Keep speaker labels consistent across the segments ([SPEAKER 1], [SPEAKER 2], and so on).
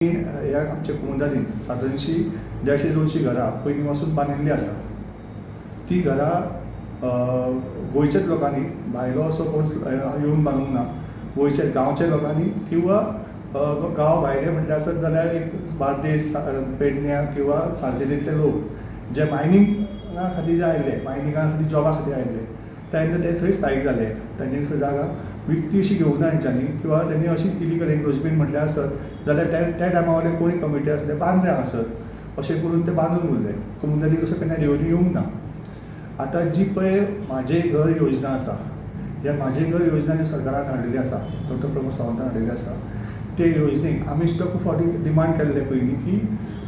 [SPEAKER 1] ह्या आमच्या कुमुदानीत सादारणशी 150-200 घरां पयलीं पासून बांदिल्लीं आसा. ती घरां गोंयच्याच लोकांनी, भायलो असो कोण येवन बांदूंक ना. गोंयच्या गांवच्या लोकांनी किंवा गांवा भायले म्हटल्यार आसत जाल्यार एक बार्देस, पेडण्यां किंवा सालसेरींतले लोक जे मायनिंगा खातीर जे आयिल्ले, मायनिंगा खातीर जॉबा खातीर आयिल्ले, ते थंय स्थायीक जाले. तांणी थंय जागा विकती अशी घेवंक ना तेंच्यांनी, किंवा त्यांनी अशी इलिगल एन्क्रोचमेंट म्हटल्यार आसत जाल्यार त्या टायमा वयले कोणी कमिटी आसले बांदले आसत, अशें करून ते बांदून उरले. कमुदानीक असो केन्ना रेवन्यू येवंक ना. आतां जी पळय म्हाजें घर योजना आसा, ह्या म्हाजें घर योजना जी सरकारान हाडिल्ली आसा, डॉक्टर प्रमोद सावंतान हाडिल्ली आसा, ते योजनेक आमी सुद्दां खूब फावटी डिमांड केल्ले पयलीं की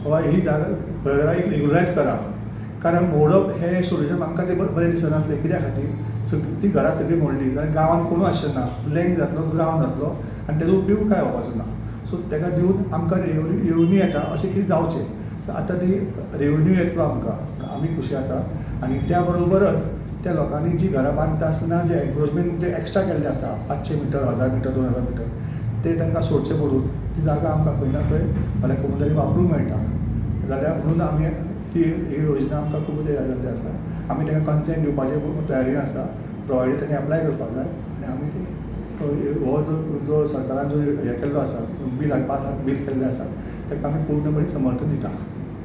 [SPEAKER 1] बाबा ही घरां एक रेगुलरायज करा. कारण मोडप हें सोल्युशन आमकां ते बरें दिसनासलें. कित्या खातीर ती घरां सगळीं मोडली जाल्यार गांवांत कोणूच आसचें ना, लँड जातलो, ग्रावंड जातलो आनी तेजो उपयोग कांय जावपाचो ना. सो ताका दिवन आमकां रेवन्यू येता अशें कितें जावचें. आतां ती रेवन्यू येतलो आमकां, आमी खुशी आसा. आनी त्या बरोबरच त्या लोकांनी जी घरां बांदता आसतना जे एन्क्रोचमेंट जे एक्स्ट्रा केल्ले आसा, 500 मिटर, 1000 मिटर, 2000 मिटर, ते तांकां सोडचें पडून ती जागा आमकां खंय ना खंय फाल्यां कमुदानीक वापरूंक मेळटा. जाल्यार म्हणून आमी ही योजना आमकां खूब जाल्ली आसा. आमी ताका कन्सेंट दिवपाचे तयारीन आसा. प्रोवायडेड ताणें एप्लाय करपाक जाय आनी आमी हो जो सरकारान जो हें केल्लो आसा, बील हाडपाक बील केल्लें आसा, ताका आमी पूर्णपणी समर्थन दिता.